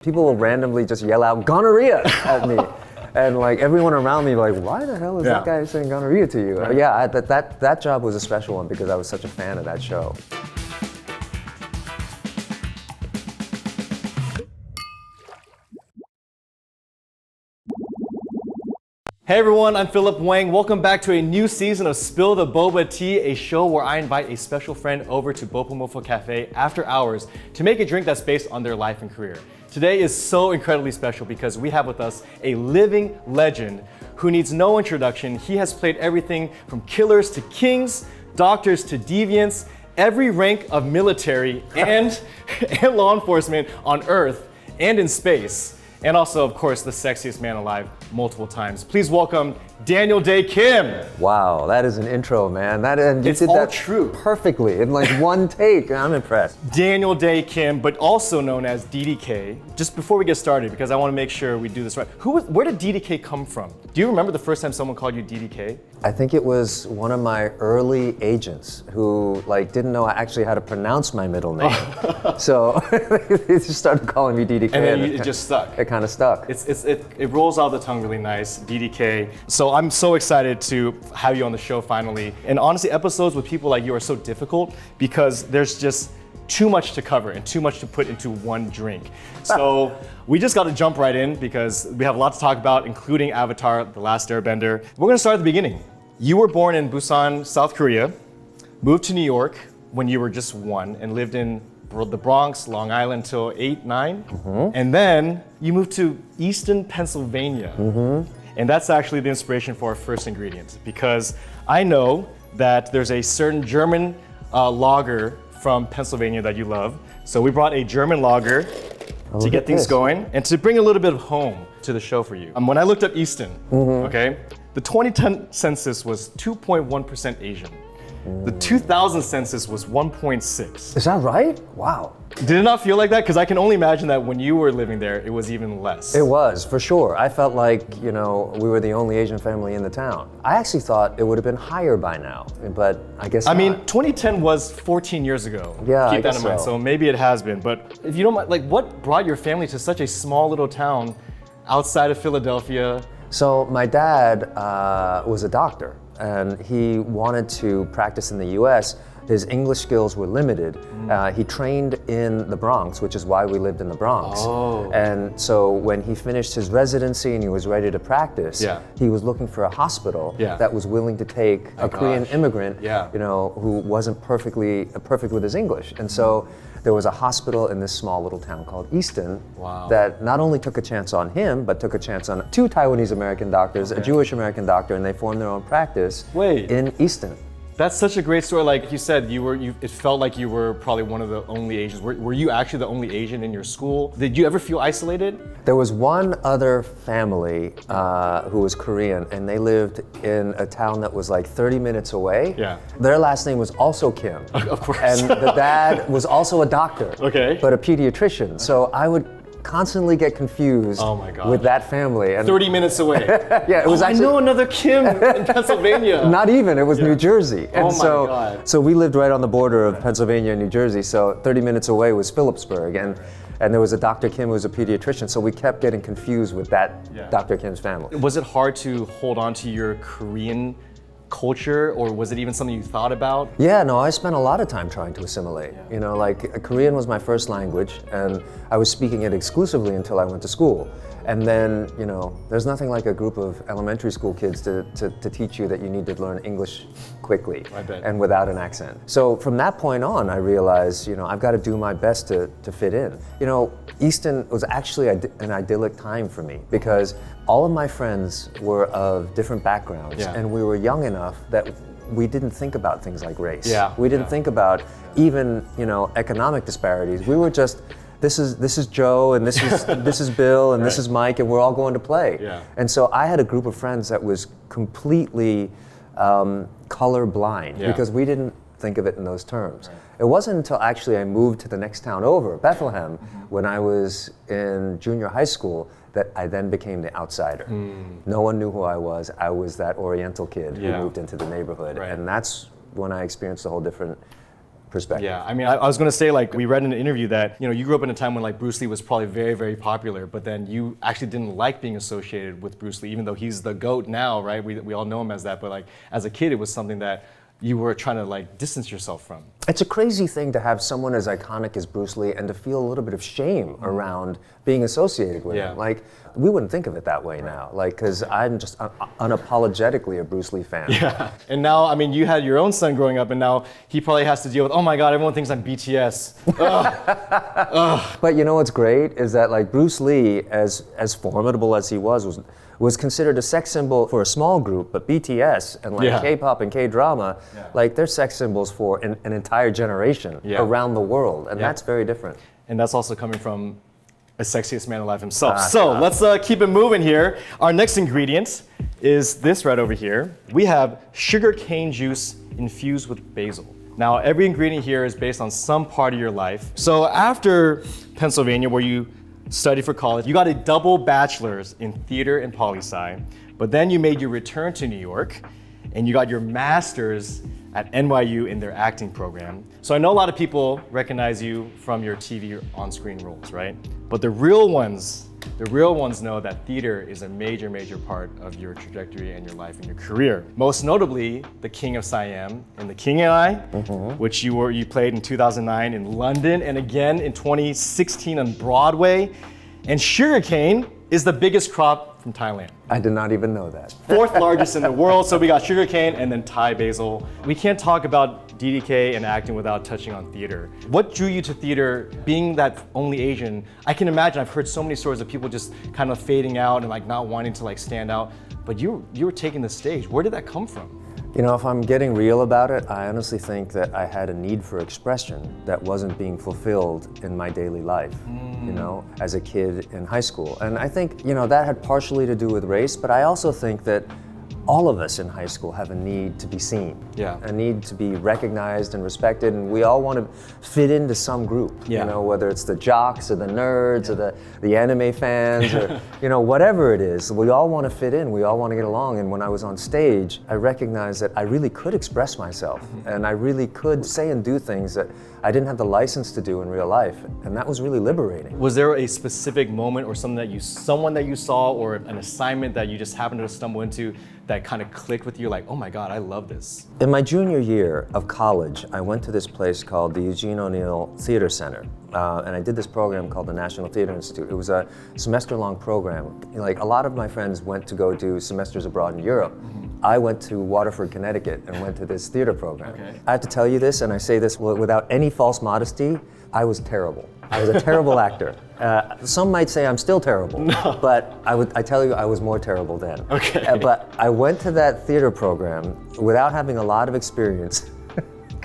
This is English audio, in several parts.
People will randomly just yell out gonorrhea at me. And like everyone around me like, why the hell is that guy saying gonorrhea to you? Right. That job was a special one because I was such a fan of that show. Hey everyone, I'm Philip Wang. Welcome back to a new season of Spill the Boba Tea, a show where I invite a special friend over to Bopomofo Cafe after hours to make a drink that's based on their life and career. Today is so incredibly special because we have with us a living legend who needs no introduction. He has played everything from killers to kings, doctors to deviants, every rank of military and law enforcement on Earth and in space. And also, of course, the sexiest man alive multiple times. Please welcome Daniel Dae Kim. Wow, that is an intro, man. And you It's did all that true. perfectly in like one take. I'm impressed. Daniel Dae Kim, but also known as DDK. Just before we get started, because I want to make sure we do this right. Where did DDK come from? Do you remember the first time someone called you DDK? I think it was one of my early agents who like didn't know actually how to pronounce my middle name. So they just started calling me DDK. And then it just stuck. It kind of stuck. It rolls out the tongue really nice, DDK. So I'm so excited to have you on the show finally. And honestly, episodes with people like you are so difficult because there's just too much to cover and too much to put into one drink. So we just got to jump right in because we have a lot to talk about, including Avatar: The Last Airbender. We're going to start at the beginning. You were born in Busan, South Korea, moved to New York when you were just 1 and lived in the Bronx, Long Island till 8, 9. And then you moved to Easton, Pennsylvania. And that's actually the inspiration for our first ingredient because I know that there's a certain German lager from Pennsylvania that you love. So we brought a German lager to get things going and to bring a little bit of home to the show for you. When I looked up Easton, okay, the 2010 census was 2.1% Asian. The 2000 census was 1.6. Is that right? Wow. Did it not feel like that? Because I can only imagine that when you were living there, it was even less. It was, for sure. I felt like, you know, we were the only Asian family in the town. I actually thought it would have been higher by now, but I guess I not. mean, 2010 was 14 years ago. Yeah, Keep I that guess in mind. so. So maybe it has been. But if you don't mind, like, what brought your family to such a small little town outside of Philadelphia? So my dad was a doctor, and he wanted to practice in the US. His English skills were limited. He trained in the Bronx, which is why we lived in the Bronx. Oh. And so when he finished his residency and he was ready to practice, he was looking for a hospital that was willing to take a Korean immigrant, you know, who wasn't perfect with his English. And so there was a hospital in this small little town called Easton that not only took a chance on him, but took a chance on 2 Taiwanese American doctors, a Jewish American doctor, and they formed their own practice in Easton. That's such a great story. Like you said, it felt like you were probably one of the only Asians. Were you actually the only Asian in your school? Did you ever feel isolated? There was one other family who was Korean, and they lived in a town that was like 30 minutes away. Yeah. Their last name was also Kim. Of course. And the dad was also a doctor, but a pediatrician. So I would constantly get confused with that family. And 30 minutes away. Yeah, it was actually. I know another Kim in Pennsylvania. Not even, it was New Jersey. And God. So we lived right on the border of Pennsylvania and New Jersey, so 30 minutes away was Phillipsburg. And there was a Dr. Kim who was a pediatrician, so we kept getting confused with that Dr. Kim's family. Was it hard to hold on to your Korean culture, or was it even something you thought about? Yeah, no, I spent a lot of time trying to assimilate. You know, like Korean was my first language, and I was speaking it exclusively until I went to school. And then, you know, there's nothing like a group of elementary school kids to teach you that you need to learn English quickly and without an accent. So from that point on, I realized, you know, I've got to do my best to fit in. You know, Easton was actually an idyllic time for me because all of my friends were of different backgrounds, and we were young enough that we didn't think about things like race. We didn't think about even, you know, economic disparities. We were just, this is Joe, and this is Bill, and this is Mike, and we're all going to play. And so I had a group of friends that was completely color blind because we didn't think of it in those terms. It wasn't until actually I moved to the next town over, Bethlehem, when I was in junior high school, that I then became the outsider. No one knew who I was. I was that Oriental kid who moved into the neighborhood. And that's when I experienced a whole different perspective. Yeah, I mean, I was gonna say, like, we read in an interview that, you know, you grew up in a time when, like, Bruce Lee was probably very, very popular, but then you actually didn't like being associated with Bruce Lee, even though he's the GOAT now, right? We all know him as that, but like, as a kid, it was something that you were trying to like distance yourself from. It's a crazy thing to have someone as iconic as BruceLee and to feel a little bit of shame around being associated with him. Like, we wouldn't think of it that way now, like, because I'm just unapologetically a Bruce Lee fan. Yeah. And now, I mean, you had your own son growing up, and now he probably has to deal with, oh my God, everyone thinks I'm BTS. But you know what's great is that, like, Bruce Lee, as formidable as he was considered a sex symbol for a small group, but BTS and like K-pop and K-drama, like, they're sex symbols for an entire generation around the world, and that's very different. And that's also coming from a sexiest man alive himself. So let's keep it moving here. Our next ingredient is this right over here. We have sugar cane juice infused with basil. Now, every ingredient here is based on some part of your life. So after Pennsylvania, where you studied for college, you got a double bachelor's in theater and poli-sci, but then you made your return to New York and you got your master's at NYU in their acting program. So I know a lot of people recognize you from your TV on-screen roles, right? But the real ones know that theater is a major, major part of your trajectory and your life and your career. Most notably, The King of Siam in The King and I, which you played in 2009 in London, and again in 2016 on Broadway. And sugarcane is the biggest crop from Thailand. I did not even know that. Fourth largest in the world, so we got sugarcane and then Thai basil. We can't talk about DDK and acting without touching on theater. What drew you to theater, being that only Asian? I can imagine, I've heard so many stories of people just kind of fading out and like not wanting to like stand out, but you were taking the stage. Where did that come from? You know, if I'm getting real about it, I honestly think that I had a need for expression that wasn't being fulfilled in my daily life, you know, as a kid in high school. And I think, you know, that had partially to do with race, but I also think that all of us in high school have a need to be seen, a need to be recognized and respected, and we all want to fit into some group, you know, whether it's the jocks or the nerds or the anime fans or, you know, whatever it is, we all want to fit in, we all want to get along. And when I was on stage, I recognized that I really could express myself and I really could say and do things that I didn't have the license to do in real life, and that was really liberating. Was there a specific moment or someone that you saw or an assignment that you just happened to stumble into that kind of clicked with you, like, oh my God, I love this? In my junior year of college, I went to this place called the Eugene O'Neill Theater Center, and I did this program called the National Theater Institute. It was a semester-long program. Like, a lot of my friends went to go do semesters abroad in Europe. I went to Waterford, Connecticut, and went to this theater program. I have to tell you this, and I say this without any false modesty, I was terrible. I was a terrible actor. Some might say I'm still terrible, but I tell you, I was more terrible then. But I went to that theater program without having a lot of experience.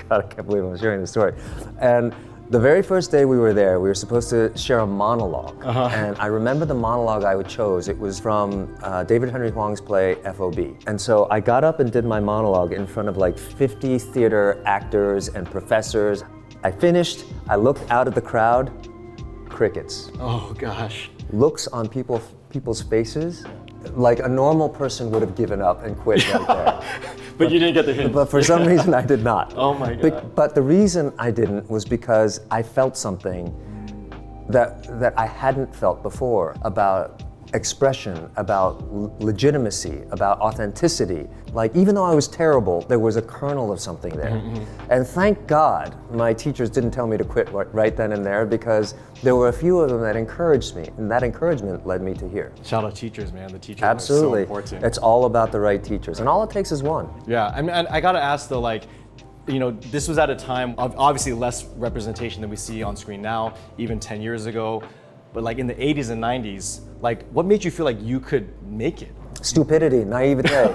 God, I can't believe I'm sharing this story. And the very first day we were there, we were supposed to share a monologue. And I remember the monologue I chose. It was from David Henry Hwang's play, FOB. And so I got up and did my monologue in front of like 50 theater actors and professors. I finished, I looked out at the crowd, crickets. Oh gosh. Looks on people's faces, like a normal person would have given up and quit right there. But you didn't get the hint. But for some reason I did not. Oh my God. But the reason I didn't was because I felt something that I hadn't felt before about expression, about legitimacy, about authenticity. Like, even though I was terrible, there was a kernel of something there. And thank God my teachers didn't tell me to quit right then and there, because there were a few of them that encouraged me, and that encouragement led me to here. Shout out teachers, man. The teachers Absolutely. are so important. It's all about the right teachers, and all it takes is one. Yeah, I mean, I gotta ask though, like, you know, this was at a time of obviously less representation than we see on screen now, even 10 years ago. But like in the 80s and 90s, like, what made you feel like you could make it? Stupidity, naivete.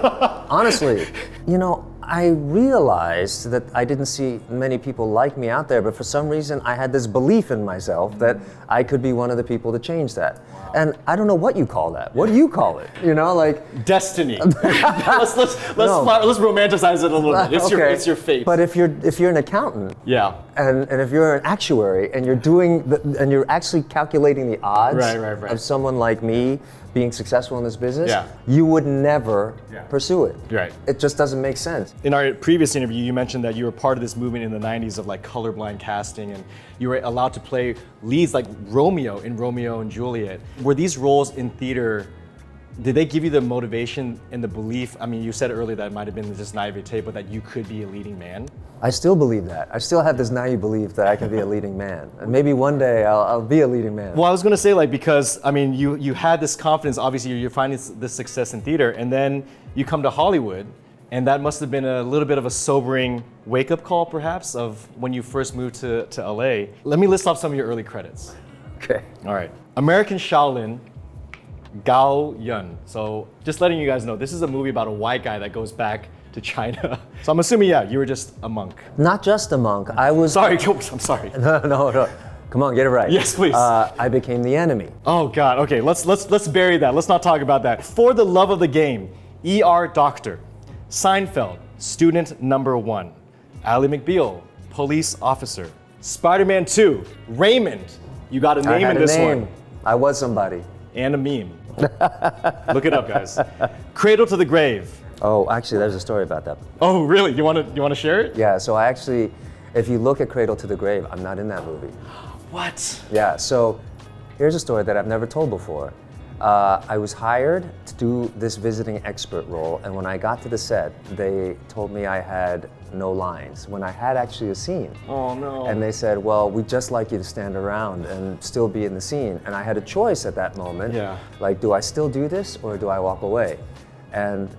Honestly, you know, I realized that I didn't see many people like me out there, but for some reason I had this belief in myself that I could be one of the people to change that. And I don't know what you call that. What do you call it? You know, like destiny. let's romanticize it a little bit. It's your fate. But if you're an accountant, and if you're an actuary and you're actually calculating the odds of someone like me being successful in this business, you would never pursue it. It just doesn't make sense. Yes. In our previous interview, you mentioned that you were part of this movement in the 90s of like colorblind casting, and you were allowed to play leads like Romeo in Romeo and Juliet. Were these roles in theater, did they give you the motivation and the belief? I mean, you said earlier that it might have been just naivete, but that you could be a leading man? I still believe that. I still have this naive belief that I can be a leading man. And maybe one day I'll be a leading man. Well, I was gonna say, like, because, I mean, you had this confidence, obviously you're finding this success in theater, and then you come to Hollywood, and that must have been a little bit of a sobering wake-up call, perhaps, of when you first moved to LA. Let me list off some of your early credits. Okay. All right. American Shaolin, Gao Yun. So just letting you guys know, this is a movie about a white guy that goes back to China. So I'm assuming, yeah, you were just a monk. Not just a monk. I was. Sorry, I'm sorry. No. Come on, get it right. Yes, please. I became the enemy. Oh God. Okay, let's bury that. Let's not talk about that. For the Love of the Game, ER Doctor, Seinfeld, Student Number 1, Ally McBeal, Police Officer, Spider-Man 2, Raymond. You got a name in this one. I was somebody. And a meme. Look it up, guys. Cradle to the Grave. Oh, actually, there's a story about that. Oh, really? You want to share it? Yeah. So I actually, if you look at Cradle to the Grave, I'm not in that movie. What? Yeah. So here's a story that I've never told before. I was hired to do this visiting expert role, and when I got to the set, they told me I had no lines, when I had actually a scene. Oh no. And they said, well, we'd just like you to stand around and still be in the scene. And I had a choice at that moment. Yeah. Like, do I still do this or do I walk away? And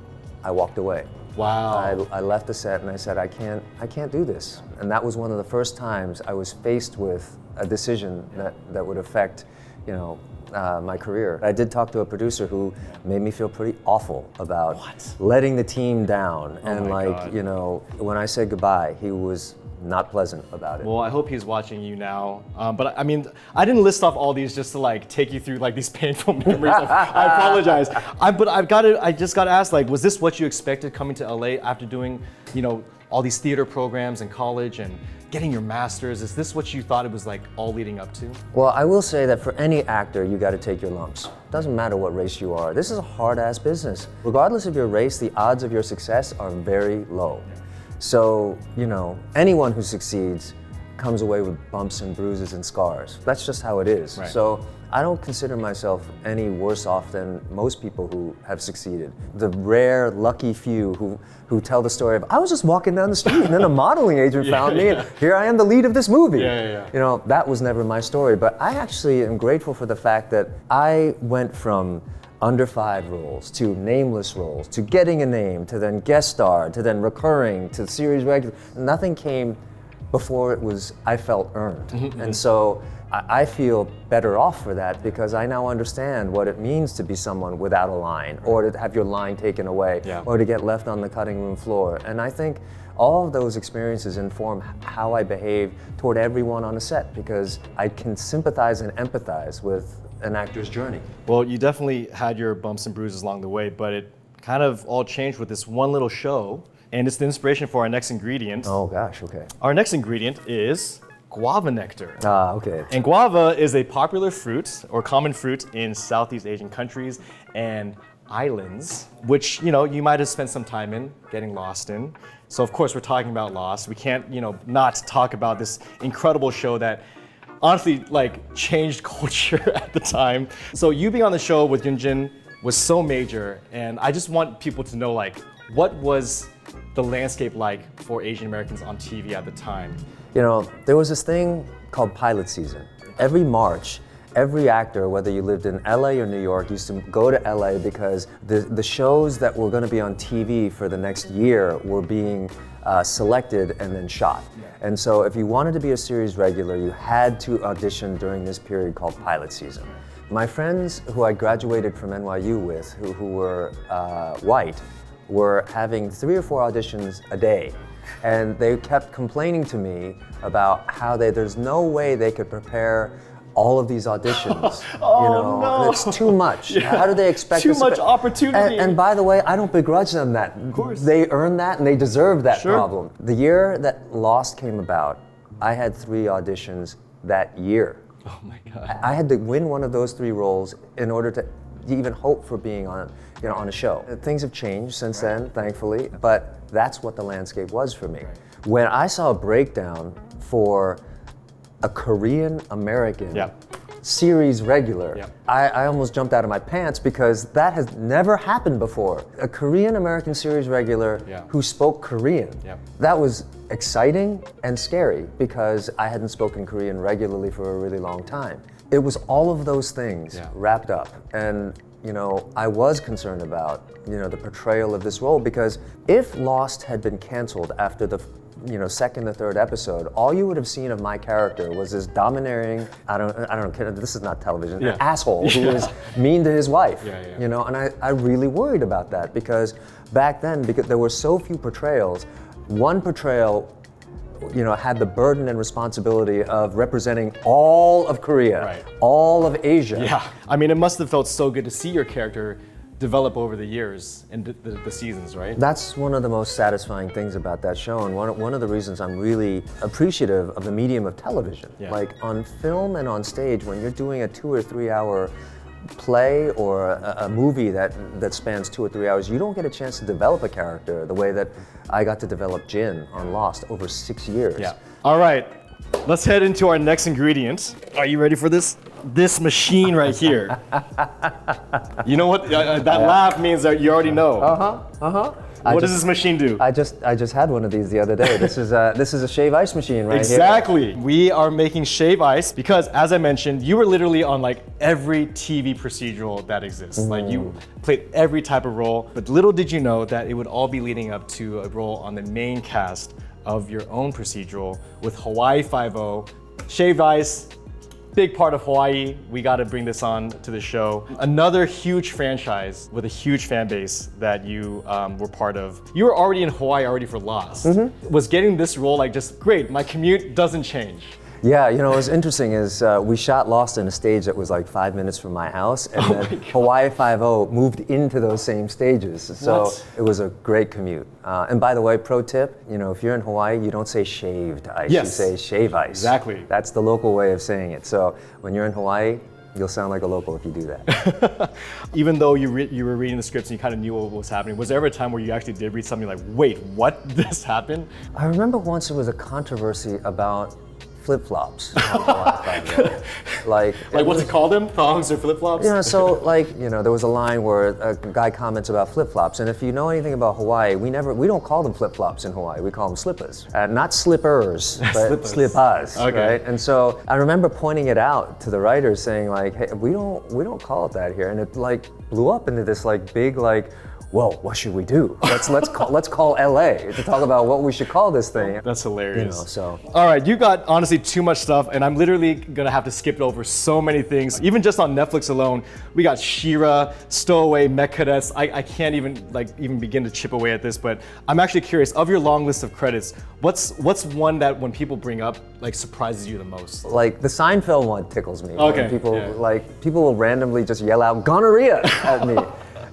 I walked away. Wow. I left the set and I said, I can't do this. And that was one of the first times I was faced with a decision that would affect, my career. I did talk to a producer who made me feel pretty awful about letting the team down. And when I said goodbye, he was not pleasant about it. Well, I hope he's watching you now. But I mean, I didn't list off all these just to like take you through like these painful memories. I apologize. I just got to ask, like, was this what you expected coming to LA after doing, all these theater programs in college and getting your master's? Is this what you thought it was like all leading up to? Well, I will say that for any actor, you got to take your lumps. Doesn't matter what race you are. This is a hard-ass business. Regardless of your race, the odds of your success are very low. So, anyone who succeeds comes away with bumps and bruises and scars. That's just how it is. Right. So I don't consider myself any worse off than most people who have succeeded. The rare, lucky few who tell the story of, I was just walking down the street and then a modeling agent found me and here I am the lead of this movie. Yeah. That was never my story. But I actually am grateful for the fact that I went from under 5 roles to nameless roles to getting a name to then guest star to then recurring to series regular. Nothing came before I felt earned. And so I feel better off for that because I now understand what it means to be someone without a line or to have your line taken away or to get left on the cutting room floor. And I think all of those experiences inform how I behave toward everyone on a set because I can sympathize and empathize with an actor's journey. Well, you definitely had your bumps and bruises along the way, but it kind of all changed with this one little show, and it's the inspiration for our next ingredient. Oh gosh, okay. Our next ingredient is guava nectar. Okay. And guava is a popular fruit or common fruit in Southeast Asian countries and islands, which you might have spent some time in, getting lost in. So of course we're talking about Lost. We can't not talk about this incredible show that honestly changed culture at the time. So you being on the show with Yunjin was so major, and I just want people to know what was the landscape like for Asian Americans on TV at the time? There was this thing called pilot season. Every March, every actor, whether you lived in LA or New York, used to go to LA because the shows that were going to be on TV for the next year were being selected and then shot. And so if you wanted to be a series regular, you had to audition during this period called pilot season. My friends who I graduated from NYU with, who were white, were having 3 or 4 auditions a day. And they kept complaining to me about how there's no way they could prepare all of these auditions. No. It's too much. Yeah. How do they expect too much opportunity? And by the way, I don't begrudge them that. Of course. They earned that and they deserve that Sure. problem. The year that Lost came about, I had 3 auditions that year. Oh my God. I had to win one of those 3 roles in order to even hope for being on, on a show. Things have changed since then, thankfully, but that's what the landscape was for me. When I saw a breakdown for a Korean American series regular, I almost jumped out of my pants because that has never happened before. A Korean American series regular who spoke Korean. That was exciting and scary because I hadn't spoken Korean regularly for a really long time. It was all of those things wrapped up. And I was concerned about, the portrayal of this role because if Lost had been canceled after the second or third episode, all you would have seen of my character was this domineering, I don't care, this is not television, an asshole who was mean to his wife, and I really worried about that because back then, because there were so few portrayals, one portrayal had the burden and responsibility of representing all of Korea, all of Asia. Yeah, I mean, it must have felt so good to see your character develop over the years and the seasons, right? That's one of the most satisfying things about that show, and one of the reasons I'm really appreciative of the medium of television. Like on film and on stage, when you're doing a 2 or 3 hour play or a movie that spans 2 or 3 hours, you don't get a chance to develop a character the way that I got to develop Jin on Lost over 6 years. Yeah. All right, let's head into our next ingredient. Are you ready for this? This machine right here. You know what? That laugh means that you already know. What does this machine do? I just had one of these the other day. This is a shave ice machine right here. Exactly. We are making shave ice because, as I mentioned, you were literally on like every TV procedural that exists. Like you played every type of role, but little did you know that it would all be leading up to a role on the main cast of your own procedural with Hawaii Five-0, shaved ice. Big part of Hawaii. We got to bring this on to the show. Another huge franchise with a huge fan base that you were part of. You were already in Hawaii already for Lost. Was getting this role like just great? My commute doesn't change. Yeah, what was interesting is we shot Lost in a stage that was like 5 minutes from my house, and then Hawaii Five-0 moved into those same stages. So it was a great commute. And by the way, pro tip, if you're in Hawaii, you don't say shaved ice, you say shave ice. Exactly. That's the local way of saying it. So when you're in Hawaii, you'll sound like a local if you do that. Even though you were reading the scripts and you kind of knew what was happening, was there ever a time where you actually did read something like, wait, what? This happened? I remember once there was a controversy about flip-flops. like what's it called them? Thongs or flip-flops? So there was a line where a guy comments about flip-flops, and if you know anything about Hawaii, we don't call them flip-flops in Hawaii, we call them slippers. Not slippers, but slippers, right? And so I remember pointing it out to the writers saying like, hey, we don't call it that here, and it like blew up into this like big like, well, what should we do? Let's call LA to talk about what we should call this thing. That's hilarious. So. All right, you got honestly too much stuff, and I'm literally gonna have to skip over so many things. Even just on Netflix alone, we got She-Ra, Stowaway, Mech Cadets. I can't even begin to chip away at this, but I'm actually curious. Of your long list of credits, what's one that when people bring up like surprises you the most? Like the Seinfeld one tickles me. Okay. People will randomly just yell out gonorrhea at me.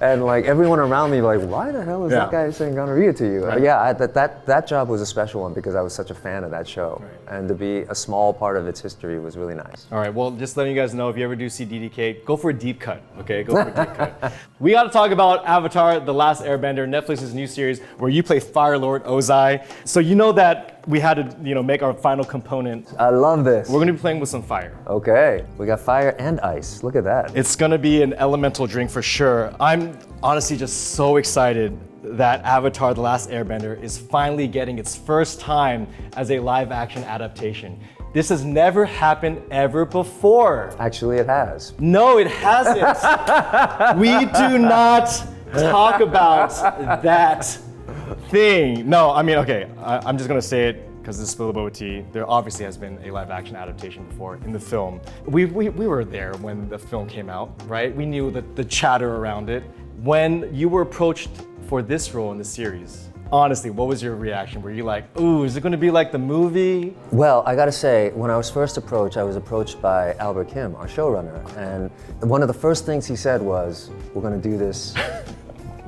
And like everyone around me, like, why the hell is that guy saying gonorrhea to you? That job was a special one because I was such a fan of that show, and to be a small part of its history was really nice. All right, well, just letting you guys know, if you ever do see DDK, go for a deep cut. Okay, go for a deep cut. We got to talk about Avatar: The Last Airbender, Netflix's new series where you play Fire Lord Ozai. So you know that we had to, make our final component. I love this. We're gonna be playing with some fire. Okay, we got fire and ice. Look at that. It's gonna be an elemental drink for sure. I'm honestly just so excited that Avatar: The Last Airbender is finally getting its first time as a live action adaptation. This has never happened ever before. Actually, it has. No, it hasn't. We do not talk about that thing. No, I mean, okay, I'm just gonna say it because this is Spill the Boba Tea. There obviously has been a live action adaptation before in the film. We were there when the film came out, right? We knew the chatter around it. When you were approached for this role in the series, honestly, what was your reaction? Were you like, ooh, is it gonna be like the movie? Well, I gotta say, when I was first approached, I was approached by Albert Kim, our showrunner, and one of the first things he said was, we're gonna do this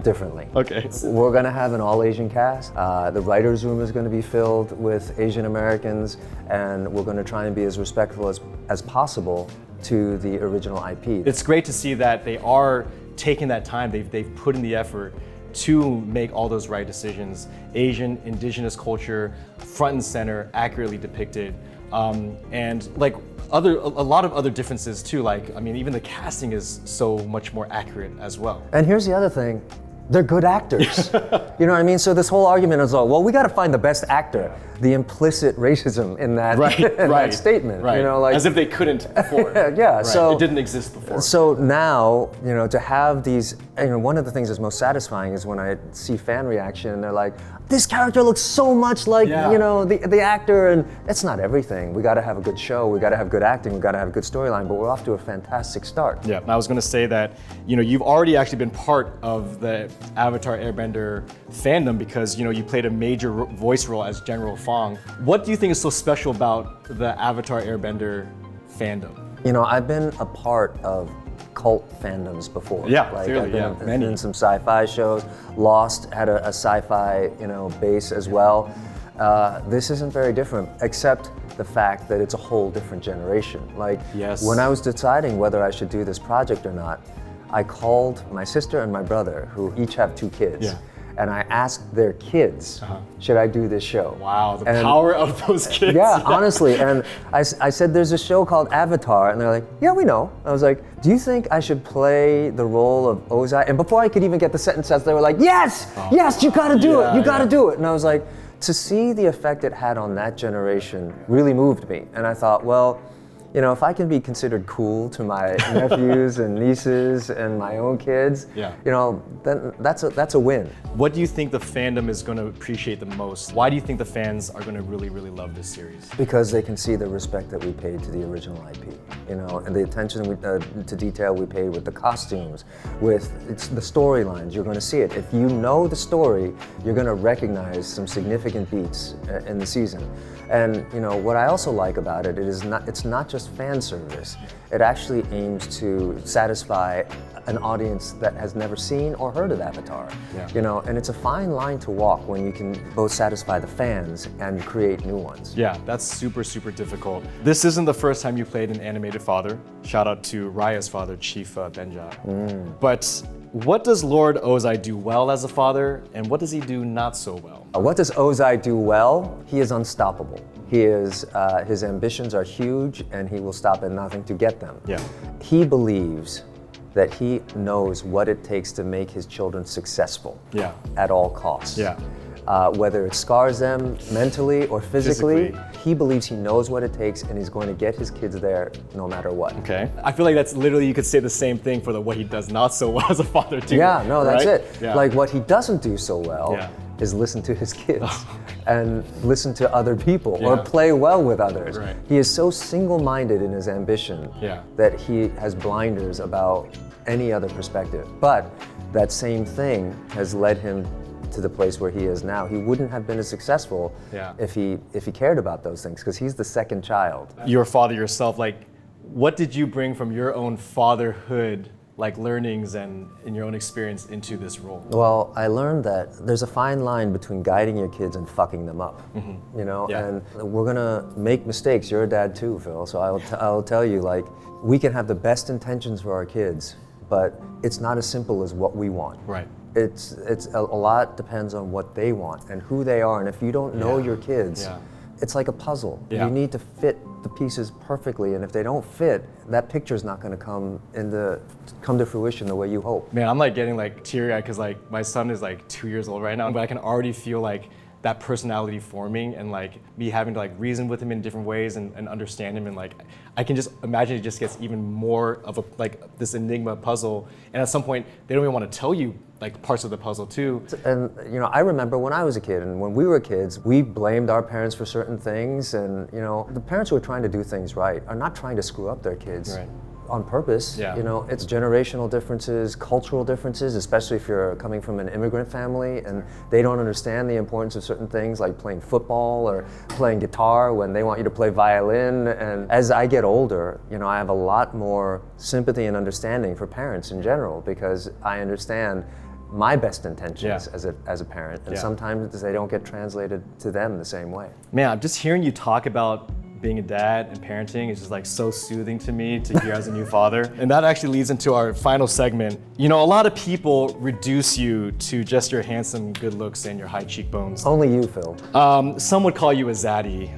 differently. Okay. We're gonna have an all-Asian cast. The writer's room is gonna be filled with Asian Americans, and we're gonna try and be as respectful as possible to the original IP. It's great to see that they are taking that time, they've put in the effort to make all those right decisions. Asian, indigenous culture, front and center, accurately depicted. And like a lot of other differences too, like, I mean, even the casting is so much more accurate as well. And here's the other thing, they're good actors. You know what I mean? So this whole argument is, oh, well, we got to find the best actor. The implicit racism in that, that statement. Right. You know, like, as if they couldn't before. Yeah. Right. So it didn't exist before. So now, you know, to have these, you know, one of the things that's most satisfying is when I see fan reaction and they're like, this character looks so much like, you know, the actor, and it's not everything. We got to have a good show, we got to have good acting, we got to have a good storyline, but we're off to a fantastic start. Yeah, I was going to say that, you know, you've already actually been part of the Avatar Airbender fandom because, you know, you played a major voice role as General Fong. What do you think is so special about the Avatar Airbender fandom? You know, I've been a part of cult fandoms before. Yeah, like clearly, I've been many. in some sci-fi shows. Lost had a sci-fi, you know, base as well. This isn't very different, except the fact that it's a whole different generation. Like, when I was deciding whether I should do this project or not, I called my sister and my brother, who each have 2 kids. Yeah. And I asked their kids, should I do this show? Wow, the power of those kids. Yeah, honestly. And I said, there's a show called Avatar. And they're like, yeah, we know. I was like, do you think I should play the role of Ozai? And before I could even get the sentence out, they were like, yes, yes, you gotta do it. You gotta do it. And I was like, to see the effect it had on that generation really moved me. And I thought, well, you know, if I can be considered cool to my nephews and nieces and my own kids, you know, then that's a win. What do you think the fandom is going to appreciate the most? Why do you think the fans are going to really, really love this series? Because they can see the respect that we paid to the original IP, you know, and the attention to detail we paid with the costumes, with the storylines. You're going to see it. If you know the story, you're going to recognize some significant beats in the season. And you know what I also like about it, it's not just fan service. It actually aims to satisfy an audience that has never seen or heard of Avatar. You know, and it's a fine line to walk when you can both satisfy the fans and create new ones. Yeah, that's super, super difficult. This isn't the first time you played an animated father. Shout out to Raya's father, Chief Benja. But what does Lord Ozai do well as a father, and what does he do not so well? What does Ozai do well? He is unstoppable. He is, his ambitions are huge, and he will stop at nothing to get them. He believes that he knows what it takes to make his children successful at all costs. Whether it scars them mentally or physically, he believes he knows what it takes and he's going to get his kids there no matter what. Okay. I feel like that's literally, you could say the same thing for what he does not so well as a father too. Yeah, no, that's right? it. Like what he doesn't do so well is listen to his kids and listen to other people or play well with others. He is so single-minded in his ambition that he has blinders about any other perspective. But that same thing has led him to the place where he is now. He wouldn't have been as successful if he cared about those things, because he's the second child. You're a father yourself. Like, what did you bring from your own fatherhood, like learnings and in your own experience, into this role? Well, I learned that there's a fine line between guiding your kids and fucking them up. You know, and we're gonna make mistakes. You're a dad too, Phil. So I'll tell you, like, we can have the best intentions for our kids, but it's not as simple as what we want. It's a lot depends on what they want and who they are, and if you don't know your kids, it's like a puzzle. You need to fit the pieces perfectly, and if they don't fit, that picture's not going to come to fruition the way you hope. Man, I'm like getting like teary-eyed because like my son is like 2 years old right now, but I can already feel like that personality forming and like me having to like reason with him in different ways and understand him, and like I can just imagine it just gets even more of a like this enigma puzzle, and at some point they don't even want to tell you like parts of the puzzle too. And you know, I remember when I was a kid and when we were kids, we blamed our parents for certain things, and you know, the parents who are trying to do things right are not trying to screw up their kids. On purpose. You know, it's generational differences, cultural differences, especially if you're coming from an immigrant family and they don't understand the importance of certain things like playing football or playing guitar when they want you to play violin. And as I get older, you know, I have a lot more sympathy and understanding for parents in general, because I understand my best intentions Yeah. as a parent, and Yeah. sometimes they don't get translated to them the same way. Man, I'm just hearing you talk about being a dad and parenting is just like so soothing to me to hear as a new father. And that actually leads into our final segment. You know, a lot of people reduce you to just your handsome, good looks and your high cheekbones. Only you, Phil. Some would call you a zaddy,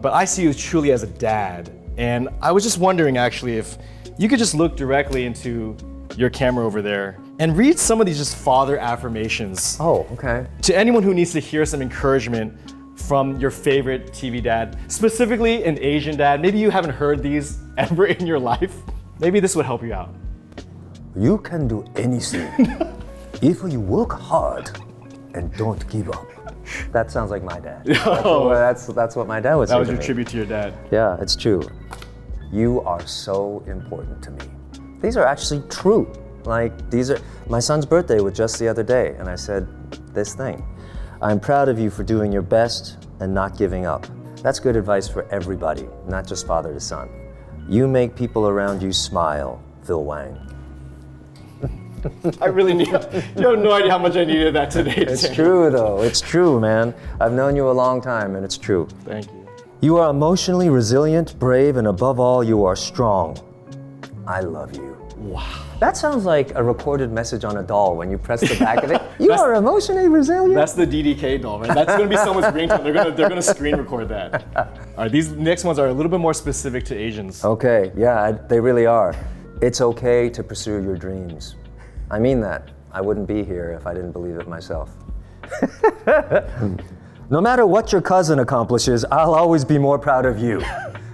but I see you truly as a dad. And I was just wondering actually if you could just look directly into your camera over there and read some of these just father affirmations Oh, okay. to anyone who needs to hear some encouragement from your favorite TV dad, specifically an Asian dad. Maybe you haven't heard these ever in your life. Maybe this would help you out. You can do anything if you work hard and don't give up. That sounds like my dad. That's what my dad would say. That was to your me. tribute to your dad. Yeah, it's true. You are so important to me. These are actually true. Like, these are, my son's birthday was just the other day, and I said this thing. I'm proud of you for doing your best and not giving up. That's good advice for everybody, not just father to son. You make people around you smile, Phil Wang. I really need, you have no idea how much I needed that today. It's true though, it's true, man. I've known you a long time and it's true. Thank you. You are emotionally resilient, brave, and above all, you are strong. I love you. Wow. That sounds like a recorded message on a doll when you press the back of it. You are emotionally resilient. That's the DDK doll, right? That's gonna be someone's ringtone. They're gonna screen record that. All right, these next ones are a little bit more specific to Asians. Okay, yeah, they really are. It's okay to pursue your dreams. I mean that. I wouldn't be here if I didn't believe it myself. No matter what your cousin accomplishes, I'll always be more proud of you.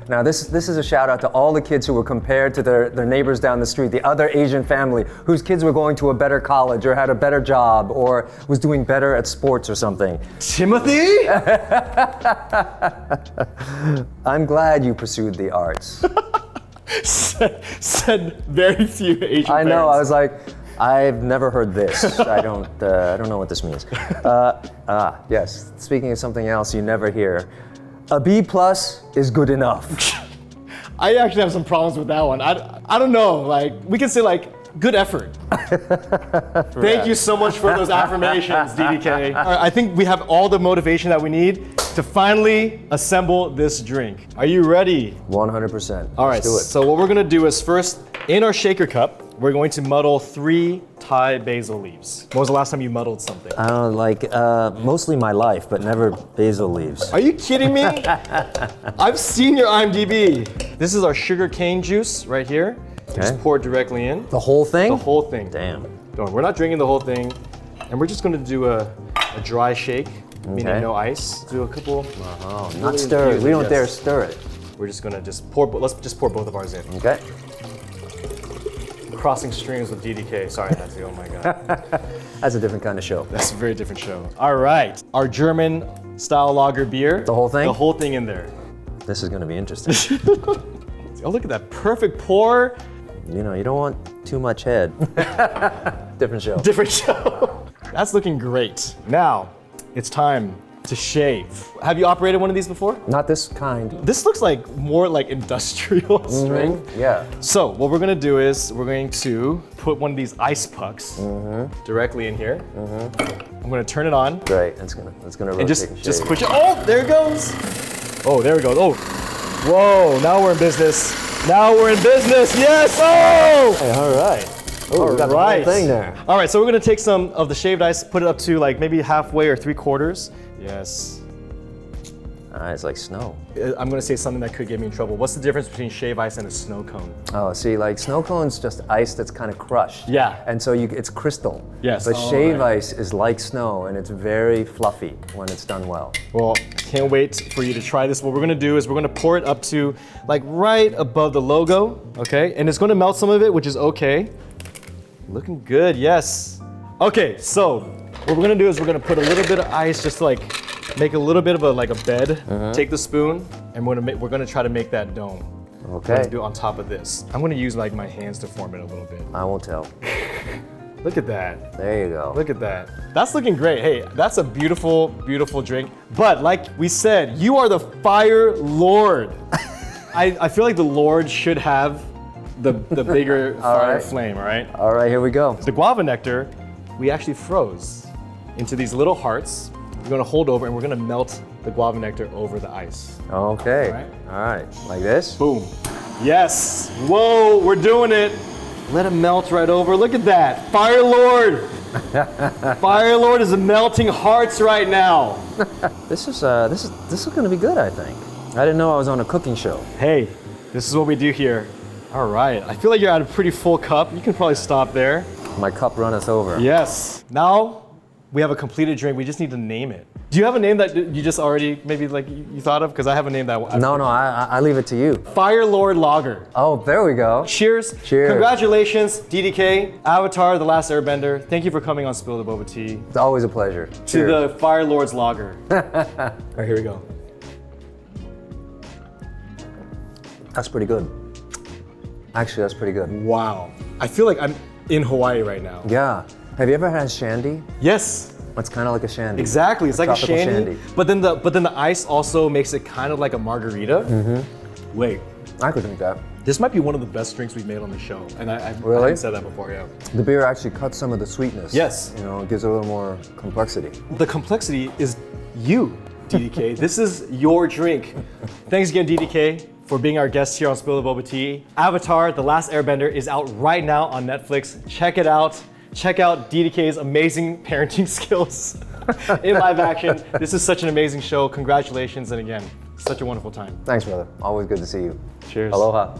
Now this is a shout out to all the kids who were compared to their neighbors down the street, the other Asian family whose kids were going to a better college or had a better job or was doing better at sports or something. Timothy? I'm glad you pursued the arts. said very few Asian I know, parents. I was like, I've never heard this. I don't know what this means. Yes, speaking of something else you never hear, a B+ is good enough. I actually have some problems with that one. I don't know, like, we can say like, good effort. Thank you so much for those affirmations, DDK. All right, I think we have all the motivation that we need to finally assemble this drink. Are you ready? 100%. All right, Let's do it. so what we're gonna do is first, in our shaker cup, we're going to muddle 3 Thai basil leaves. When was the last time you muddled something? Mostly my life, but never basil leaves. Are you kidding me? I've seen your IMDb. This is our sugar cane juice right here. Just pour it directly in. The whole thing? The whole thing. Damn. Don't worry, we're not drinking the whole thing. And we're just gonna do a dry shake, meaning Okay. no ice. Do a couple. Not stir it. We don't Yes. dare stir it. We're just gonna just pour, let's just pour both of ours in. Okay? Crossing streams with DDK. Sorry, Nancy, oh my God. That's a different kind of show. That's a very different show. All right, our German style lager beer. The whole thing? The whole thing in there. This is gonna be interesting. Oh, look at that perfect pour. You know, you don't want too much head. Different show. Different show. That's looking great. Now, it's time to shave. Have you operated one of these before? Not this kind. This looks like more like industrial strength. Yeah. So what we're gonna do is we're going to put one of these ice pucks directly in here. I'm gonna turn it on Great. It's gonna rotate and just shave. push it. Oh, there it goes. Oh, there we go. Oh, whoa! Now we're in business. Now we're in business. Yes. Oh. Hey, all right. Oh, we got the whole thing there. All right, so we're gonna take some of the shaved ice, put it up to like maybe halfway or 3/4. Yes. All right, it's like snow. I'm gonna say something that could get me in trouble. What's the difference between shave ice and a snow cone? Oh, see, like snow cone's just ice that's kind of crushed. Yeah. And so it's crystal. Yes. But Oh, shave right. ice is like snow, and it's very fluffy when it's done well. Well, can't wait for you to try this. What we're gonna do is we're gonna pour it up to like right above the logo, okay? And it's gonna melt some of it, which is okay. Looking good, yes. Okay, so what we're gonna do is we're gonna put a little bit of ice just to like make a little bit of a bed. Take the spoon, and we're gonna try to make that dome. We're Okay. gonna do it on top of this. I'm gonna use like my hands to form it a little bit. I won't tell. Look at that. There you go. Look at that. That's looking great. Hey, that's a beautiful, beautiful drink. But like we said, you are the fire lord. I feel like the Lord should have the bigger fire right. flame, all right? All right, here we go. The guava nectar we actually froze into these little hearts. We're gonna hold over and we're gonna melt the guava nectar over the ice. Okay. All right. Like this? Boom. Yes. Whoa, we're doing it. Let it melt right over. Look at that. Fire Lord. Fire Lord is melting hearts right now. This is going to be good, I think. I didn't know I was on a cooking show. Hey, this is what we do here. All right. I feel like you're at a pretty full cup. You can probably stop there. My cup runneth over. Yes. Now we have a completed drink. We just need to name it. Do you have a name that you just already maybe like you thought of? Because I have a name that No, I leave it to you. Fire Lord Lager. Oh, there we go. Cheers. Cheers. Congratulations, DDK, Avatar, The Last Airbender. Thank you for coming on Spill the Boba Tea. It's always a pleasure. To Cheers. the Fire Lord's Lager. All right, here we go. That's pretty good. Actually, that's pretty good. Wow. I feel like I'm in Hawaii right now. Yeah. Have you ever had shandy? Yes. It's kind of like a shandy. Exactly. It's like a Tropical shandy. But then the ice also makes it kind of like a margarita. Mm-hmm. Wait. I could drink that. This might be one of the best drinks we've made on the show. And I Really? haven't said that before, yeah. The beer actually cuts some of the sweetness. Yes. You know, it gives it a little more complexity. The complexity is you, DDK. This is your drink. Thanks again, DDK, for being our guest here on Spill the Boba Tea. Avatar, The Last Airbender is out right now on Netflix. Check it out. Check out DDK's amazing parenting skills in live action. This is such an amazing show. Congratulations, and again, such a wonderful time. Thanks, brother. Always good to see you. Cheers. Aloha.